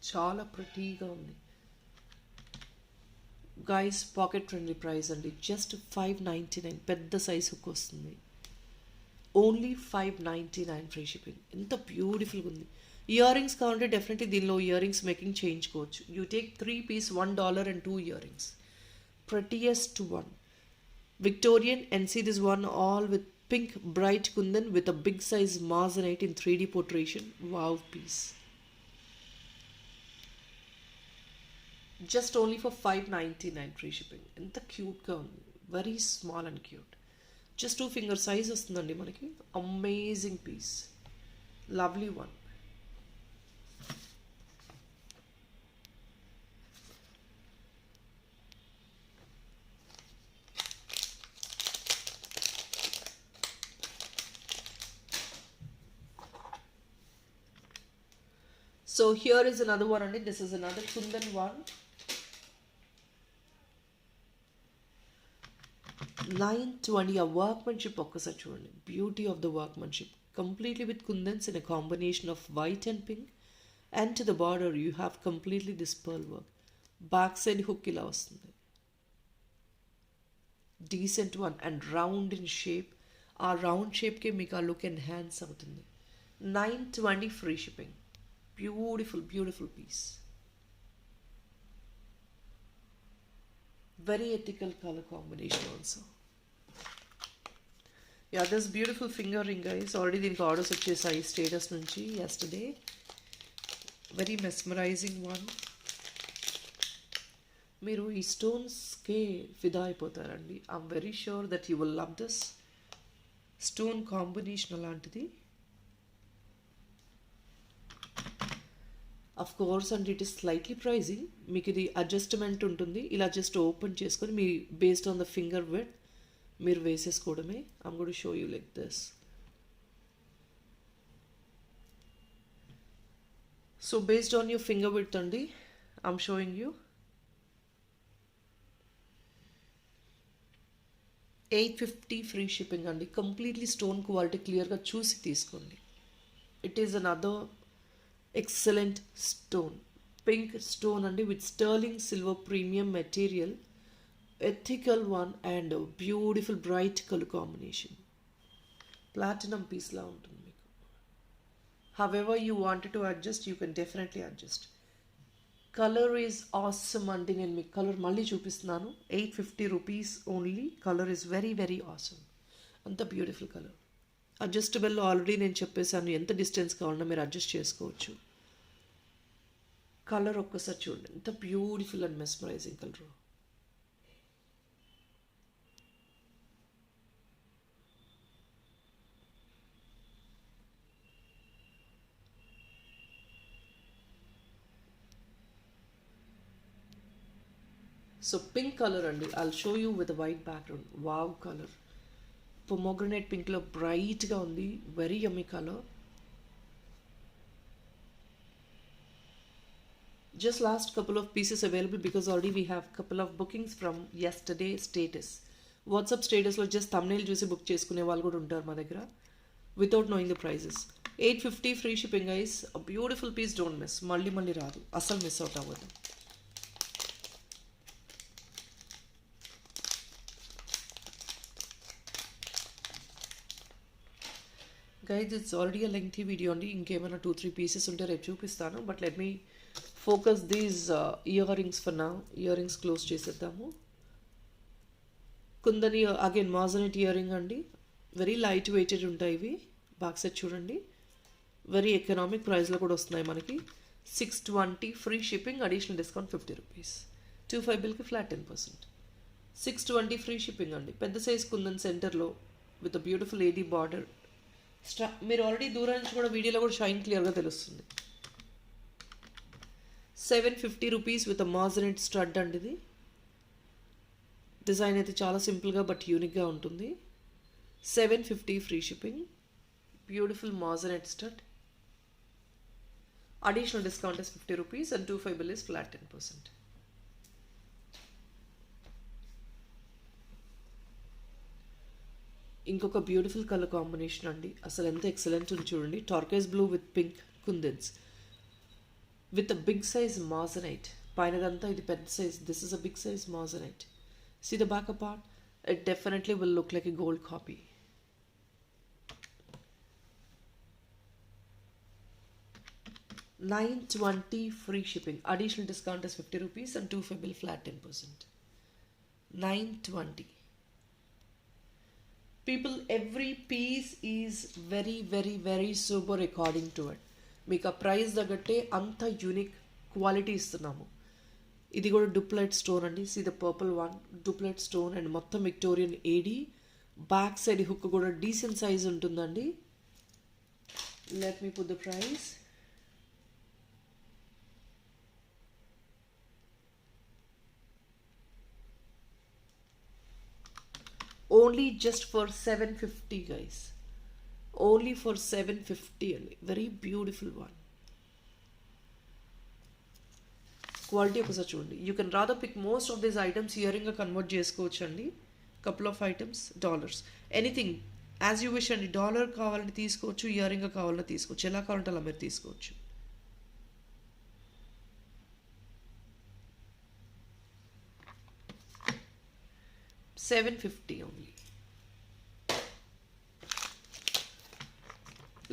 చాలా ప్రిటీగా ఉంది. గైస్ పాకెట్ ఫ్రెండ్లీ ప్రైస్ అండి. జస్ట్ $5.99 పెద్ద సైజ్ హుక్ వస్తుంది. Only $5.99 free shipping. ఎంత బ్యూటిఫుల్గా ఉంది. ఇయర్ రింగ్స్ కావాలంటే డెఫినెట్లీ దీనిలో ఇయర్ రింగ్స్ మేకింగ్ చేయించుకోవచ్చు. You take 3 piece $1 and 2 earrings. Prettiest one. Victorian, and see this one all with pink bright kundan with a big size moissanite in 3D portrait. Wow piece. Just only for $5.99 free shipping. ఎంత క్యూట్గా ఉంది. Very small and cute. Just 2 finger size వస్తుందండి మనకి. Amazing piece. Lovely one. So here is another one and this is another kundan one. 920 a workmanship ఒక్కసారి చూడండి. Beauty of the workmanship. Completely with kundans in a combination of white and pink. And to the border you have completely this pearl work. Back side hook ఇలా వస్తుంది. Decent one and round in shape. ఆ round షేప్కి మీకు ఆ look enhance అవుతుంది. $9.20 free shipping. Beautiful, beautiful piece. Very ethical color combination also. Yeah, this beautiful finger ring guys. Already దీనికి orders వచ్చేసాయి status నుంచి yesterday. Very mesmerizing one. మీరు ఈ స్టోన్స్కే ఫిదా అయిపోతారండి. I'm very sure that you will love this. Stone combination అలాంటిది. Of course and it is slightly pricing. మీకు ఇది అడ్జస్ట్మెంట్ ఉంటుంది. ఇలా జస్ట్ ఓపెన్ చేసుకొని మీ based on the finger width మీరు వేసేసుకోవడమే. I'm going to show you like this. So based on your finger width అండి I'm showing you. $8.50 free shipping అండి. కంప్లీట్లీ స్టోన్ క్వాలిటీ క్లియర్గా చూసి తీసుకోండి. It is another excellent stone. Pink stone and with sterling silver premium material. Ethical one and a beautiful bright color combination. Platinum piece la untundi meeku. However you wanted to adjust, you can definitely adjust. Color is awesome andi. Nenu meeku color malli chupistunanu. ₹850 only. Color is very very awesome. Anta beautiful color. Adjustable already నేను చెప్పేశాను. ఎంత distance కావాలన్నా మీరు adjust చేసుకోవచ్చు. Colour ఒక్కసారి చూడండి ఎంత beautiful and mesmerizing colour. So pink colour అండి. I'll show you with white background. Wow colour. Pomegranate పింక్లో బ్రైట్గా ఉంది. Very yummy colour. Just last couple of pieces available because already we have couple of bookings from yesterday status. WhatsApp statusలో just thumbnail చూసి book చేసుకునే వాళ్ళు కూడా ఉంటారు మా దగ్గర without knowing the prices. $8.50 free shipping guys. A beautiful piece, don't miss. మళ్ళీ మళ్ళీ రాదు. అసలు మిస్ అవుట్ అవ్వదు. Guys, it's already a lengthy video అండి. ఇంకేమైనా 2-3 pieces ఉంటే రేపు చూపిస్తాను. But let me focus these ear rings for now. Ear rings close చేసేద్దాము. కుందని అగైన్ మాజనెట్ ఇయర్ రింగ్ అండి. వెరీ లైట్ వెయిటెడ్ ఉంటాయి ఇవి. బ్యాక్ సైడ్ చూడండి. వెరీ ఎకనామిక్ ప్రైస్లో కూడా వస్తున్నాయి మనకి. $620 ఫ్రీ షిప్పింగ్. Additional discount ₹50. 25 బిల్కి ఫ్లాట్ 10%. $620 ఫ్రీ షిప్పింగ్ అండి. పెద్ద సైజ్ కుందన్ సెంటర్లో with a beautiful AD border. మీరు ఆల్రెడీ దూరం నుంచి కూడా వీడియోలో కూడా షైన్ క్లియర్గా తెలుస్తుంది. $750 విత్ అ మాజనెట్ స్టడ్ అండి. ఇది డిజైన్ అయితే చాలా సింపుల్గా బట్ యూనిక్గా ఉంటుంది. $750 free shipping. Beautiful moissanite stud. Additional discount is 50 rupees and 25 bill is flat 10%. ఇంకొక బ్యూటిఫుల్ కలర్ కాంబినేషన్ అండి, అసలు ఎంత ఎక్సలెంట్ ఉంది చూడండి. Turquoise blue with pink kundans with a big size moissanite. పైనదంతా ఇది పెద్ద size. This is a big size moissanite. See the back part, it definitely will look like a gold copy. $920 free shipping. Additional discount is 50 rupees and 25 bill flat 10%. $920. People, every piece is very very very super according to it. మీకు ఆ price తగ్గట్టే అంత unique quality ఇస్తున్నాము. ఇది కూడా doublet stone అండి. See the purple one, doublet stone and మొత్తం Victorian AD. Back side hook కూడా డీసెంట్ సైజ్ ఉంటుందండి. Let me put the price. Only just for 750 guys. Only for 750 only. Very beautiful one. Quality ఒకసారి చూడండి. You can rather pick most of these items earring గా convert చేసుకోవచ్చు అండి. couple of items dollars. Anything as you wish అండి. Dollar కావాలని తీసుకోవచ్చు, earring గా కావాలని తీసుకోవచ్చు, ఎలా కావాలంటే అలా మీరు తీసుకోవచ్చు. $750 only.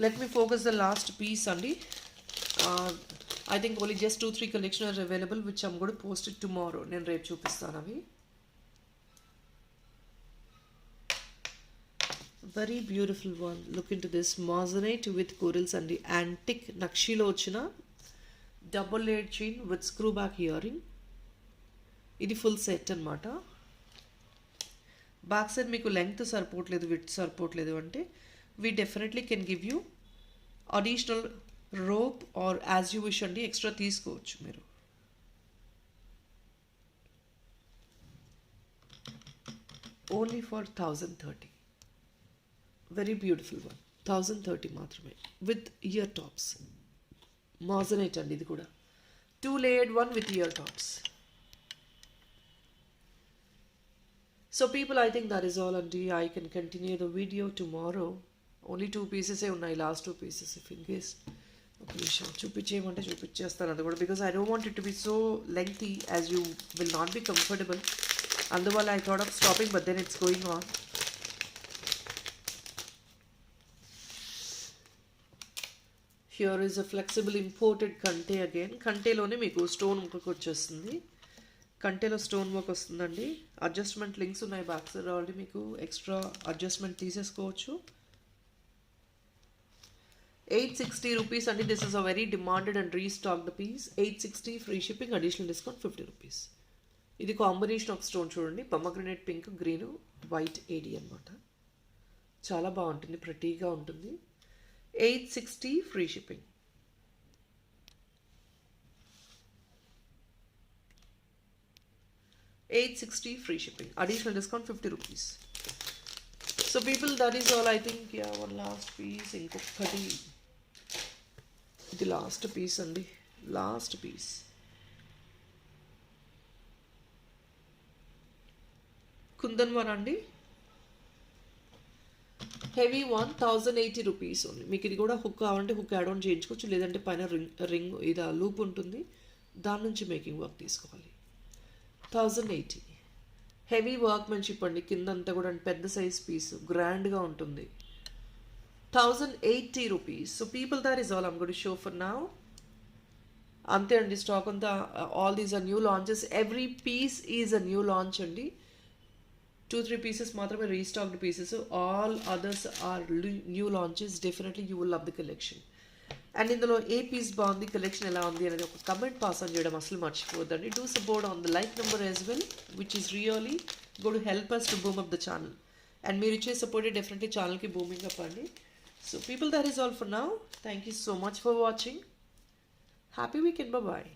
Let me focus the last piece Andy. I think only just 2-3 collections are available, which I'm going to post it tomorrow. నేను రేపు చూపిస్తాను అవి. Very beautiful one. Look into this moissanite with corals and the antique నక్షీలో వచ్చిన double layered chain with screw back earring. ఇది full set అన్నమాట. Back side మీకు length సరిపోవట్లేదు, width సరిపోవట్లేదు అంటే we definitely can give you additional rope or as you wish అండి, extra తీసుకోవచ్చు మీరు. Only for 1030. Very beautiful one. 1030 మాత్రమే విత్ ఇయర్ టాప్స్. మాజనైట్ అండి ఇది కూడా. 2 layered one with ear tops. So people, I think that is all and I can continue the video tomorrow. Only 2 pieces ఉన్నాయి, last 2 pieces if in case. ఒక నిమిషం చూపించేయమంటే చూపించేస్తాను అది కూడా, because I don't want it to be so lengthy as you will not be comfortable. అందువల్ల I thought of stopping, but then it's going on. Here is a flexible imported kante again. కంటేలోనే మీకు stone work వచ్చేస్తుంది. కంటేలో stone work వస్తుందండి. Adjustment links ఉన్నాయి back side, already మీకు extra adjustment తీసేసుకోవచ్చు. 860 rupees అండి. This is a very demanded and restocked piece. 860 free shipping, additional discount 50 rupees. ఇది combination of stone చూడండి, pomegranate pink, green, white AD అనమాట. చాలా బాగుంటుంది, ప్రెటీగా ఉంటుంది. 860 free shipping. $860 free shipping. Additional discount 50 rupees. So people, that is all I think. Yeah, one last piece. ఇంకొకటి, ఇది last piece అండి. Last piece. కుందన్ వన్ అండి. Heavy one, 1080 rupees only. మీకు ఇది కూడా హుక్ కావాలంటే హుక్ యాడ్ ఆన్ చేయించుకోవచ్చు, లేదంటే పైన రింగ్ ఇది లూప్ ఉంటుంది, దాని నుంచి మేకింగ్ వర్క్ తీసుకోవాలి. 1080. హెవీ వర్క్మెన్షిప్ అండి, కిందంతా కూడా పెద్ద సైజ్ పీస్, గ్రాండ్గా ఉంటుంది. 1080 rupees. So people, that is all I'm going to show for now. అంతే అండి, స్టాక్ అంతా. All these are new launches. Every piece is a new launch అండి. 2-3 pieces మాత్రమే restocked pieces. All others are new launches. Definitely you will love the collection. And ఇందులో ఏ piece బాగుంది, collection ఎలా ఉంది అనేది ఒక కమెంట్ పాస్ ఆన్ చేయడం అసలు మర్చిపోవద్దండి. Do support on the like number as well, which is really good help us to boom up the channel. And మీరు ఇచ్చే సపోర్టే డెఫినెట్లీ ఛానల్కి బూమింగ్ అప్ అండి. So people, that is all for now. Thank you so much for watching. Happy weekend. Bye bye.